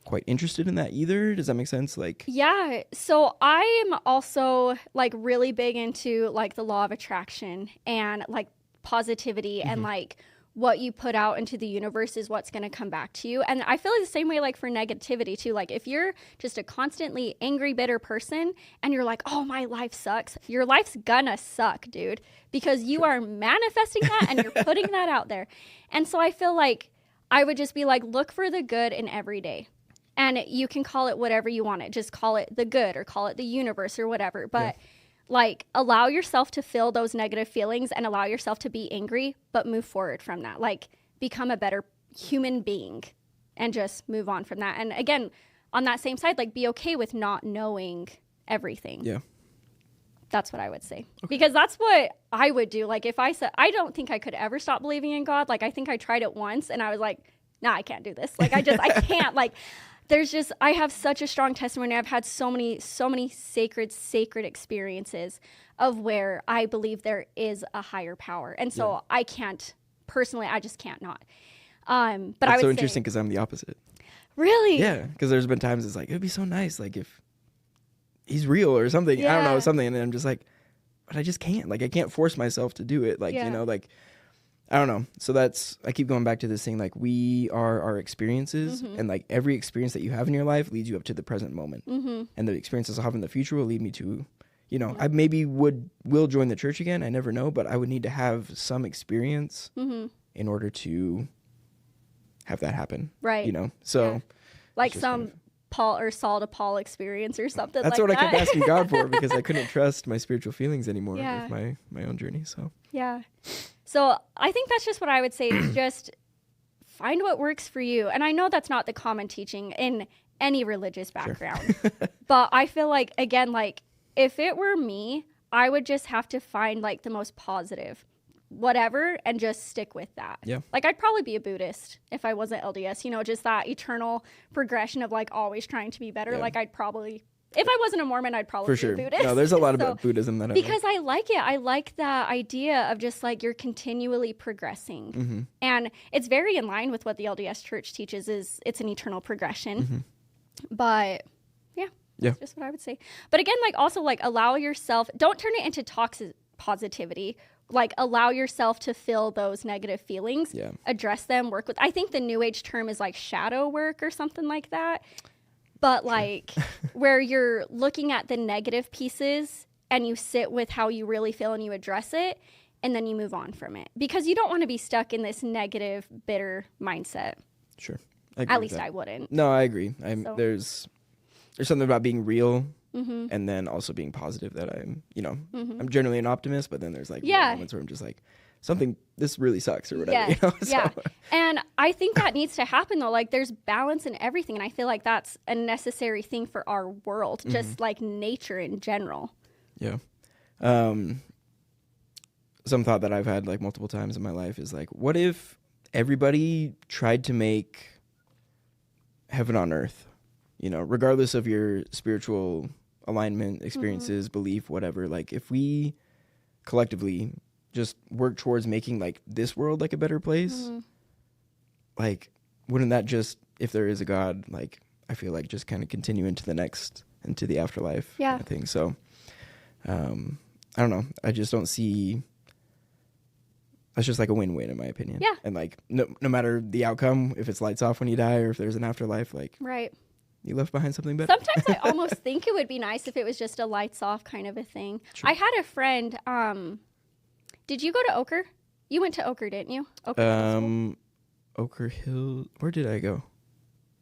Speaker 1: quite interested in that either. Does that make sense? Like,
Speaker 2: yeah. So I am also like really big into like the law of attraction and like positivity and like what you put out into the universe is what's going to come back to you. And I feel like the same way like for negativity too. Like if you're just a constantly angry, bitter person and you're like, oh, my life sucks, your life's gonna suck, dude, because you are manifesting that and you're putting that out there. And so I feel like I would just be like, look for the good in every day. And you can call it whatever you want it. Just call it the good or call it the universe or whatever. But Like, allow yourself to feel those negative feelings and allow yourself to be angry, but move forward from that. Like, become a better human being and just move on from that. And again, on that same side, like, be okay with not knowing everything.
Speaker 1: Yeah.
Speaker 2: That's what I would say. Okay. Because that's what I would do. Like, if I said, I don't think I could ever stop believing in God. Like, I think I tried it once and I was like, nah, I can't do this. Like, I can't. Like, I have such a strong testimony. I've had so many sacred experiences of where I believe there is a higher power. And so I can't, personally, I just can't not. But
Speaker 1: that's
Speaker 2: I would
Speaker 1: so
Speaker 2: say,
Speaker 1: interesting because I'm the opposite.
Speaker 2: Really?
Speaker 1: Yeah, because there's been times it's like, it would be so nice, like, if he's real or something. I don't know, something. And then I'm just like, but I just can't. Like, I can't force myself to do it. Like, you know, like, I don't know. So I keep going back to this thing, like, we are our experiences, and like every experience that you have in your life leads you up to the present moment. And the experiences I'll have in the future will lead me to, you know, I maybe will join the church again. I never know, but I would need to have some experience in order to have that happen. Right. You know, so
Speaker 2: like some Paul or Saul to Paul experience or something.
Speaker 1: That's
Speaker 2: like
Speaker 1: what
Speaker 2: that.
Speaker 1: I kept asking God for, because I couldn't trust my spiritual feelings anymore with my own journey.
Speaker 2: So I think that's just what I would say, is just find what works for you. And I know that's not the common teaching in any religious background, but I feel like, again, like, if it were me, I would just have to find like the most positive whatever and just stick with that. Yeah. Like, I'd probably be a Buddhist if I wasn't LDS, you know, just that eternal progression of like always trying to be better. Like, I'd probably, if I wasn't a Mormon, I'd probably be a Buddhist. No,
Speaker 1: there's a lot about Buddhism that
Speaker 2: because I like it. I like that idea of just like you're continually progressing. And it's very in line with what the LDS Church teaches, is it's an eternal progression. But that's just what I would say. But again, like, also like allow yourself, don't turn it into toxic positivity. Like, allow yourself to feel those negative feelings, address them, work with, I think the New Age term is like shadow work or something like that. But like where you're looking at the negative pieces and you sit with how you really feel and you address it, and then you move on from it, because you don't want to be stuck in this negative, bitter mindset.
Speaker 1: Sure.
Speaker 2: At least I wouldn't.
Speaker 1: No, I agree. There's something about being real and then also being positive that I'm, you know, I'm generally an optimist, but then there's like moments where I'm just like, this really sucks or whatever. You know?
Speaker 2: Yeah. And I think that needs to happen though. Like, there's balance in everything. And I feel like that's a necessary thing for our world, just like nature in general. Yeah.
Speaker 1: Some thought that I've had like multiple times in my life is like, what if everybody tried to make heaven on earth, you know, regardless of your spiritual alignment, experiences, belief, whatever. Like, if we collectively just work towards making like this world like a better place, like, wouldn't that just, if there is a God, like, I feel like just kind of continue into the afterlife kind of thing. So I don't know, I just don't see, that's just like a win-win in my opinion. And like no matter the outcome, if it's lights off when you die or if there's an afterlife, like, you left behind something better.
Speaker 2: Sometimes I almost think it would be nice if it was just a lights off kind of a thing. True. I had a friend, did you go to Oker? You went to Oker, didn't you?
Speaker 1: Oker Hill, where did I go?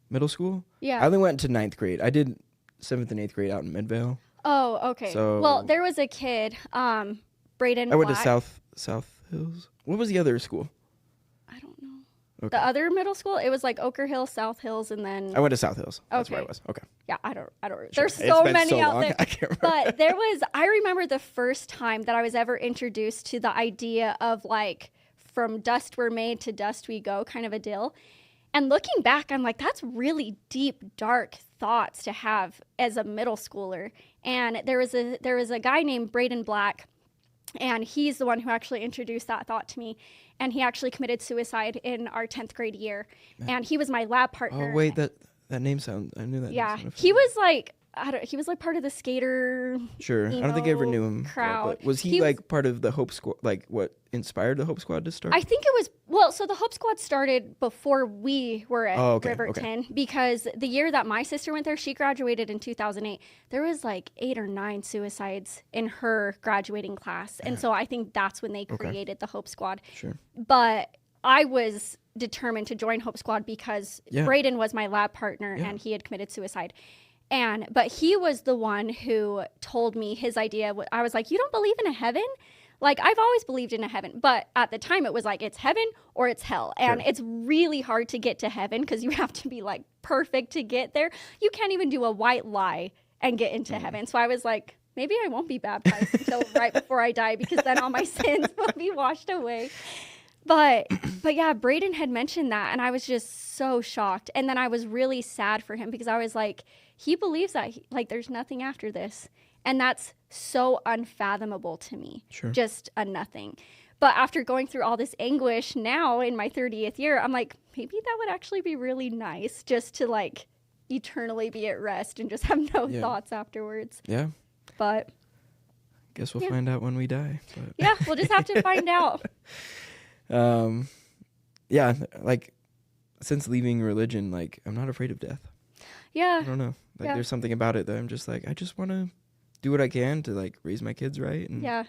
Speaker 1: Middle school?
Speaker 2: Yeah.
Speaker 1: I only went to 9th grade. I did 7th and 8th grade out in Midvale.
Speaker 2: Oh, okay. So, well, there was a kid, Braden
Speaker 1: I went to South Hills. What was the other school?
Speaker 2: I don't know. Okay. The other middle school, it was like Oker Hill, South Hills, and then
Speaker 1: I went to South Hills. That's where I was. Okay.
Speaker 2: Yeah, I don't. Sure. There's so many out there. I can't remember. But I remember the first time that I was ever introduced to the idea of like, from dust we're made to dust we go kind of a deal. And looking back, I'm like, that's really deep, dark thoughts to have as a middle schooler. And there was a guy named Braden Black, and he's the one who actually introduced that thought to me. And he actually committed suicide in our 10th grade year. And he was my lab partner.
Speaker 1: Oh, wait, that name sound, I knew that.
Speaker 2: Yeah, he was like, he was like part of the skater.
Speaker 1: Sure, I don't think I ever knew him.
Speaker 2: Crowd.
Speaker 1: But was he like part of the Hope Squad? Like, what inspired the Hope Squad to start?
Speaker 2: I think it was, so the Hope Squad started before we were at Riverton, because the year that my sister went there, she graduated in 2008. There was like 8 or 9 suicides in her graduating class, and so I think that's when they created the Hope Squad. Sure, but I was determined to join Hope Squad because Braden was my lab partner and he had committed suicide. But he was the one who told me his idea. I was like, you don't believe in a heaven? Like, I've always believed in a heaven, but at the time it was like, it's heaven or it's hell. And it's really hard to get to heaven because you have to be like perfect to get there. You can't even do a white lie and get into heaven. So I was like, maybe I won't be baptized until right before I die, because then all my sins will be washed away. But yeah, Braden had mentioned that, and I was just so shocked. And then I was really sad for him, because I was like, he believes that like there's nothing after this. And that's so unfathomable to me.
Speaker 1: Sure.
Speaker 2: Just a nothing. But after going through all this anguish now in my 30th year, I'm like, maybe that would actually be really nice, just to like eternally be at rest and just have no thoughts afterwards.
Speaker 1: Yeah.
Speaker 2: But
Speaker 1: guess we'll find out when we die. But.
Speaker 2: Yeah, we'll just have to find out.
Speaker 1: Yeah, like since leaving religion, like I'm not afraid of death.
Speaker 2: Yeah.
Speaker 1: I don't know. Like there's something about it that I'm just like, I just want to do what I can to like raise my kids right and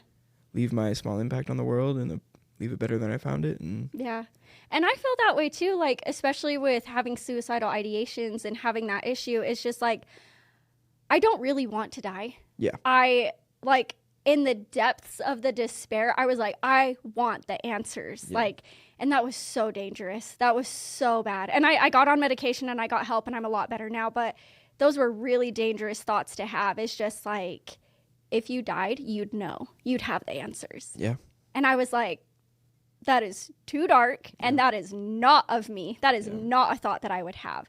Speaker 1: leave my small impact on the world and leave it better than I found it. And
Speaker 2: and I feel that way too, like especially with having suicidal ideations and having that issue. It's just like, I don't really want to die.
Speaker 1: Yeah.
Speaker 2: I like in the depths of the despair, I was like, I want the answers. Like, and that was so dangerous. That was so bad. And I got on medication and I got help and I'm a lot better now, but those were really dangerous thoughts to have. It's just like, if you died, you'd know. You'd have the answers.
Speaker 1: Yeah.
Speaker 2: And I was like, that is too dark, and that is not of me. That is not a thought that I would have.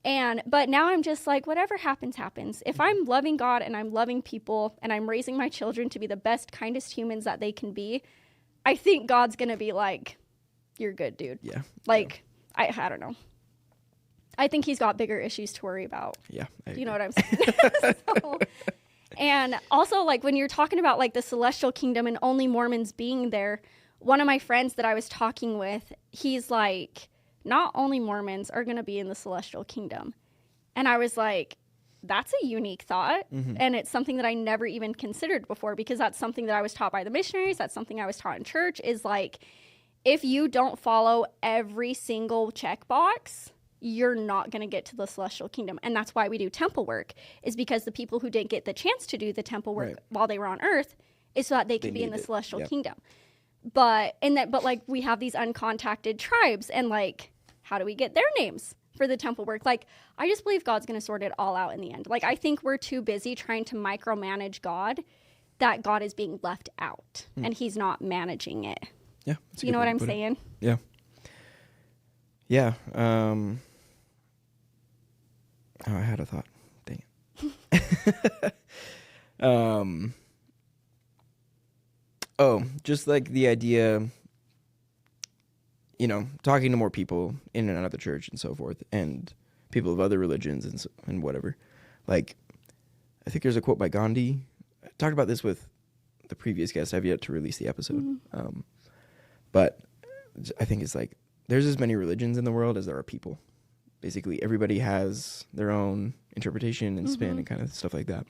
Speaker 2: But now I'm just like, whatever happens, happens. If I'm loving God and I'm loving people and I'm raising my children to be the best, kindest humans that they can be, I think God's going to be like, you're good, dude.
Speaker 1: Yeah.
Speaker 2: Like, I don't know. I think he's got bigger issues to worry about.
Speaker 1: Yeah.
Speaker 2: Do you know what I'm saying? And also, like, when you're talking about, like, the celestial kingdom and only Mormons being there, one of my friends that I was talking with, he's like, not only Mormons are going to be in the celestial kingdom. And I was like, that's a unique thought. And it's something that I never even considered before, because that's something that I was taught by the missionaries. That's something I was taught in church, is like, if you don't follow every single checkbox, you're not going to get to the celestial kingdom. And that's why we do temple work, is because the people who didn't get the chance to do the temple work while they were on earth is so that they could be in the celestial kingdom. But like, we have these uncontacted tribes, and like, how do we get their names for the temple work? Like, I just believe God's going to sort it all out in the end. Like, I think we're too busy trying to micromanage God that God is being left out and he's not managing it.
Speaker 1: Yeah.
Speaker 2: You know what I'm saying?
Speaker 1: Yeah. Yeah. Oh, I had a thought. Dang it. Just like the idea, you know, talking to more people in and out of the church and so forth, and people of other religions and whatever. Like, I think there's a quote by Gandhi. I talked about this with the previous guest. I've yet to release the episode. But I think it's like, there's as many religions in the world as there are people. Basically, everybody has their own interpretation and spin and kind of stuff like that.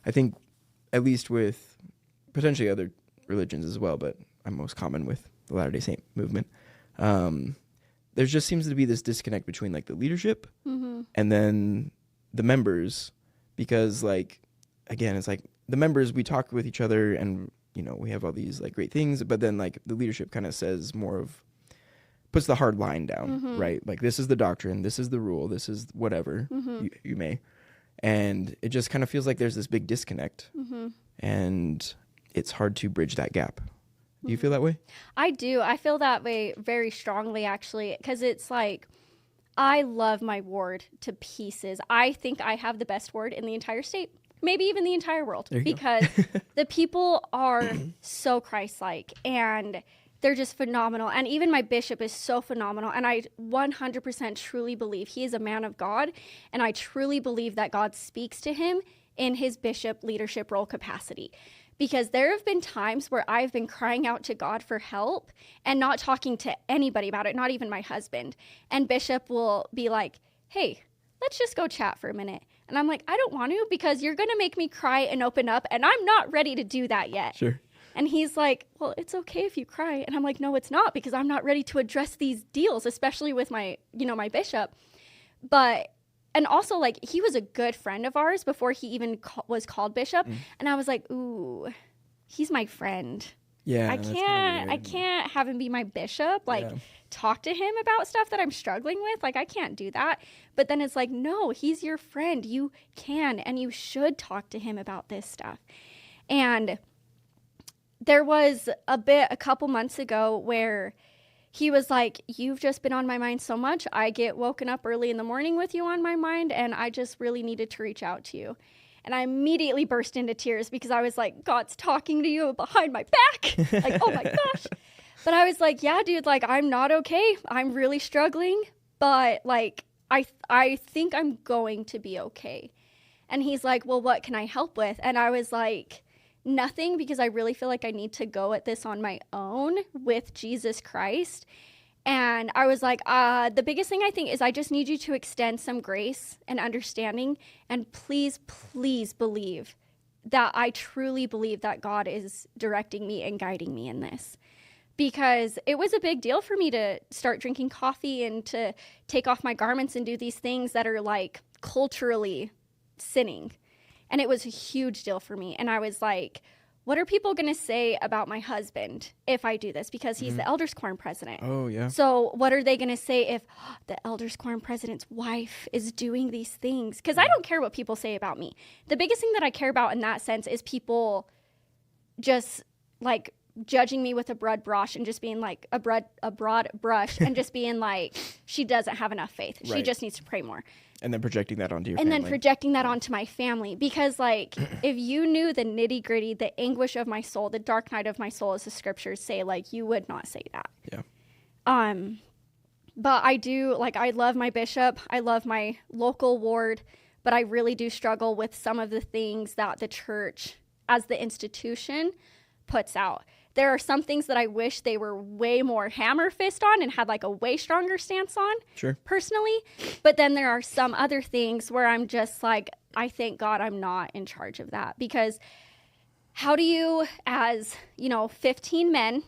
Speaker 1: I think, at least with potentially other religions as well, but I'm most common with the Latter-day Saint movement. There just seems to be this disconnect between like the leadership and then the members, because like, again, it's like the members, we talk with each other and, you know, we have all these like great things, but then like the leadership kind of says more of, puts the hard line down, right? Like, this is the doctrine, this is the rule, this is whatever you may. And it just kind of feels like there's this big disconnect and it's hard to bridge that gap. Do you feel that way?
Speaker 2: I do. I feel that way very strongly, actually, because it's like, I love my ward to pieces. I think I have the best ward in the entire state, maybe even the entire world, because the people are so Christ-like and they're just phenomenal. And even my bishop is so phenomenal. And I 100% truly believe he is a man of God. And I truly believe that God speaks to him in his bishop leadership role capacity. Because there have been times where I've been crying out to God for help and not talking to anybody about it, not even my husband. And Bishop will be like, hey, let's just go chat for a minute. And I'm like, I don't want to, because you're going to make me cry and open up, and I'm not ready to do that yet.
Speaker 1: Sure.
Speaker 2: And he's like, well, it's okay if you cry. And I'm like, no, it's not, because I'm not ready to address these deals, especially with my, you know, my bishop. But and also like he was a good friend of ours before he even was called bishop. And I was like, ooh, he's my friend.
Speaker 1: Yeah.
Speaker 2: I can't have him be my bishop. Like talk to him about stuff that I'm struggling with. Like I can't do that. But then it's like, no, he's your friend. You can and you should talk to him about this stuff. And there was a couple months ago where he was like, you've just been on my mind so much. I get woken up early in the morning with you on my mind, and I just really needed to reach out to you. And I immediately burst into tears because I was like, God's talking to you behind my back. Like, oh my gosh. But I was like, yeah, dude, like, I'm not okay. I'm really struggling, but like, I think I'm going to be okay. And he's like, well, what can I help with? And I was like, nothing, because I really feel like I need to go at this on my own with Jesus Christ. And I was like, the biggest thing I think is I just need you to extend some grace and understanding. And please, please believe that I truly believe that God is directing me and guiding me in this. Because it was a big deal for me to start drinking coffee and to take off my garments and do these things that are like culturally sinning. And it was a huge deal for me. And I was like, what are people going to say about my husband if I do this? Because he's the Elders Quorum president.
Speaker 1: Oh, yeah.
Speaker 2: So what are they going to say if the Elders Quorum president's wife is doing these things? Because I don't care what people say about me. The biggest thing that I care about in that sense is people just like judging me with a broad brush and just being like a broad brush and just being like, she doesn't have enough faith. She just needs to pray more.
Speaker 1: And then projecting that onto your
Speaker 2: family.
Speaker 1: family.
Speaker 2: And then projecting that onto my family. Because, like, if you knew the nitty-gritty, the anguish of my soul, the dark night of my soul, as the scriptures say, like, you would not say that.
Speaker 1: Yeah.
Speaker 2: But I do, like, I love my bishop. I love my local ward. But I really do struggle with some of the things that the church, as the institution, puts out. There are some things that I wish they were way more hammer fist on and had like a way stronger stance on, personally. But then there are some other things where I'm just like, I thank God I'm not in charge of that. Because how do you, as, 15 men,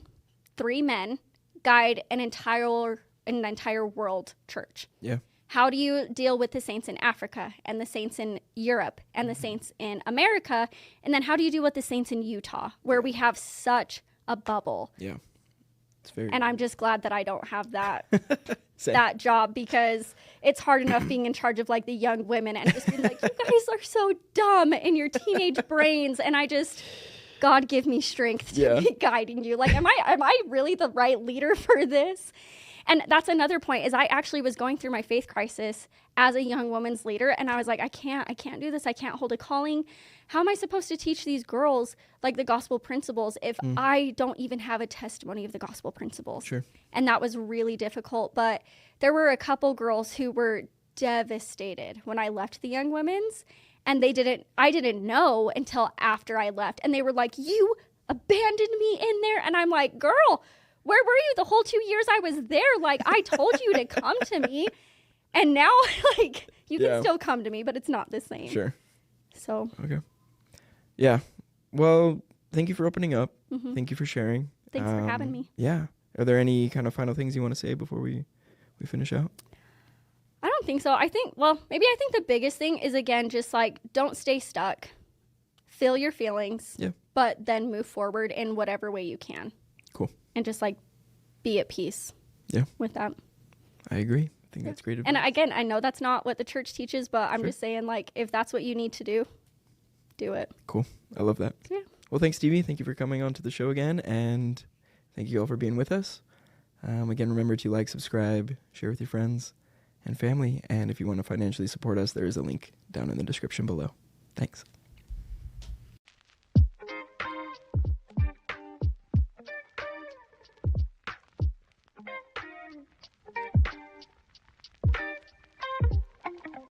Speaker 2: 3 men, guide an entire world church?
Speaker 1: Yeah.
Speaker 2: How do you deal with the saints in Africa and the saints in Europe and the saints in America? And then how do you deal with the saints in Utah, where we have such a bubble?
Speaker 1: Yeah. It's very
Speaker 2: and I'm just glad that I don't have that that job, because it's hard enough being in charge of like the young women and just being like, you guys are so dumb in your teenage brains. And God give me strength to be guiding you. Like, am I really the right leader for this? And that's another point, is I actually was going through my faith crisis as a young woman's leader. And I was like, I can't do this. I can't hold a calling. How am I supposed to teach these girls like the gospel principles if I don't even have a testimony of the gospel principles?
Speaker 1: Sure.
Speaker 2: And that was really difficult. But there were a couple girls who were devastated when I left the Young Women's. And I didn't know until after I left. And they were like, you abandoned me in there. And I'm like, girl, where were you the whole 2 years I was there? Like, I told you to come to me. And now, like, you can still come to me, but it's not the same.
Speaker 1: Sure.
Speaker 2: So.
Speaker 1: Okay. Yeah. Well, thank you for opening up. Thank you for sharing.
Speaker 2: Thanks for having me.
Speaker 1: Yeah. Are there any kind of final things you want to say before we finish out?
Speaker 2: I don't think so. I think the biggest thing is, again, just like, don't stay stuck. Feel your feelings. Yeah. But then move forward in whatever way you can. Cool. And just like be at peace with that.
Speaker 1: I agree. I think that's great advice.
Speaker 2: And again, I know that's not what the church teaches, but I'm just saying, like, if that's what you need to do, do it.
Speaker 1: Cool. I love that. Yeah. Well, thanks, Stevie. Thank you for coming on to the show again. And thank you all for being with us. Again, remember to like, subscribe, share with your friends and family. And if you want to financially support us, there is a link down in the description below. Thanks.